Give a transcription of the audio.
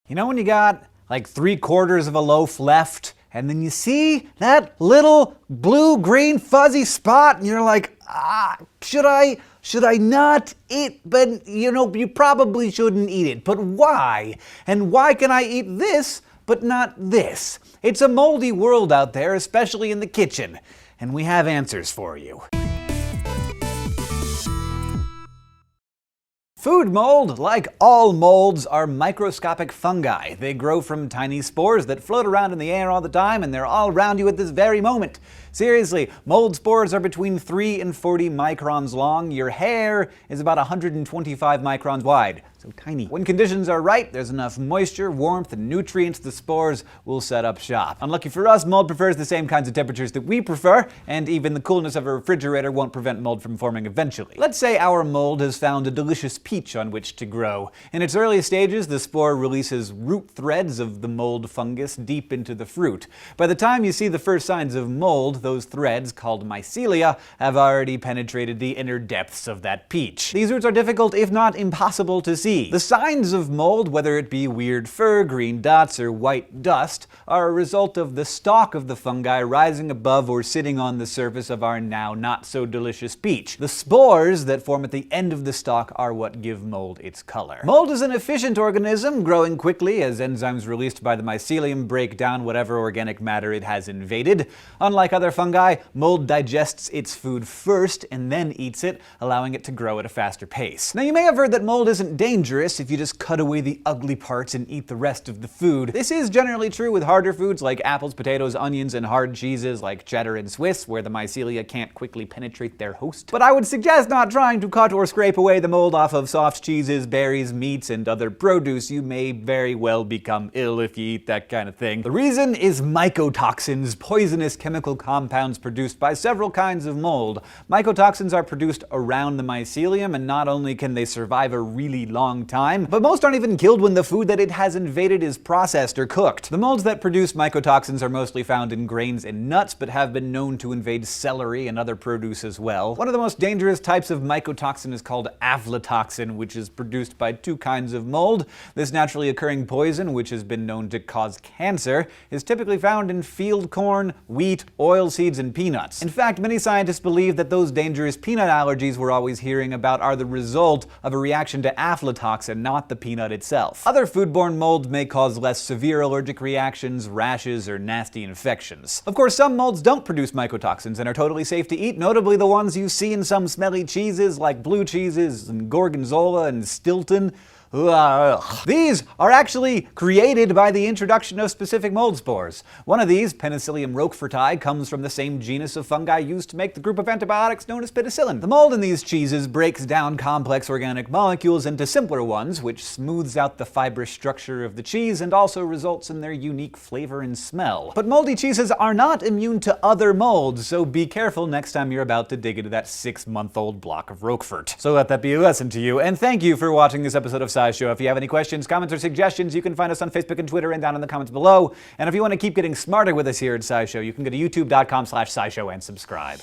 You know when you got like 3/4 of a loaf left, and then you see that little blue-green fuzzy spot, and you're like, should I not eat? But you probably shouldn't eat it. But why? And why can I eat this, but not this? It's a moldy world out there, especially in the kitchen, and we have answers for you. Food mold, like all molds, are microscopic fungi. They grow from tiny spores that float around in the air all the time, and they're all around you at this very moment. Seriously, mold spores are between 3 and 40 microns long. Your hair is about 125 microns wide. So tiny. When conditions are right, there's enough moisture, warmth, and nutrients, the spores will set up shop. Unlucky for us, mold prefers the same kinds of temperatures that we prefer, and even the coolness of a refrigerator won't prevent mold from forming eventually. Let's say our mold has found a delicious peach on which to grow. In its early stages, the spore releases root threads of the mold fungus deep into the fruit. By the time you see the first signs of mold, those threads, called mycelia, have already penetrated the inner depths of that peach. These roots are difficult, if not impossible, to see. The signs of mold, whether it be weird fur, green dots, or white dust, are a result of the stalk of the fungi rising above or sitting on the surface of our now not-so-delicious peach. The spores that form at the end of the stalk are what give mold its color. Mold is an efficient organism, growing quickly as enzymes released by the mycelium break down whatever organic matter it has invaded. Unlike other fungi, mold digests its food first and then eats it, allowing it to grow at a faster pace. Now, you may have heard that mold isn't dangerous if you just cut away the ugly parts and eat the rest of the food. This is generally true with harder foods like apples, potatoes, onions, and hard cheeses like cheddar and Swiss, where the mycelia can't quickly penetrate their host. But I would suggest not trying to cut or scrape away the mold off of soft cheeses, berries, meats, and other produce. You may very well become ill if you eat that kind of thing. The reason is mycotoxins, poisonous chemical compounds produced by several kinds of mold. Mycotoxins are produced around the mycelium, and not only can they survive a really long time, but most aren't even killed when the food that it has invaded is processed or cooked. The molds that produce mycotoxins are mostly found in grains and nuts, but have been known to invade celery and other produce as well. One of the most dangerous types of mycotoxin is called aflatoxin, which is produced by two kinds of mold. This naturally occurring poison, which has been known to cause cancer, is typically found in field corn, wheat, oilseeds, and peanuts. In fact, many scientists believe that those dangerous peanut allergies we're always hearing about are the result of a reaction to aflatoxin, not the peanut itself. Other foodborne molds may cause less severe allergic reactions, rashes, or nasty infections. Of course, some molds don't produce mycotoxins and are totally safe to eat, notably the ones you see in some smelly cheeses like blue cheeses and Gorgonzola and Stilton. These are actually created by the introduction of specific mold spores. One of these, Penicillium roqueforti, comes from the same genus of fungi used to make the group of antibiotics known as penicillin. The mold in these cheeses breaks down complex organic molecules into simpler ones, which smooths out the fibrous structure of the cheese and also results in their unique flavor and smell. But moldy cheeses are not immune to other molds, so be careful next time you're about to dig into that 6-month-old block of Roquefort. So let that be a lesson to you, and thank you for watching this episode of SciShow. If you have any questions, comments, or suggestions, you can find us on Facebook and Twitter and down in the comments below. And if you want to keep getting smarter with us here at SciShow, you can go to youtube.com/SciShow and subscribe.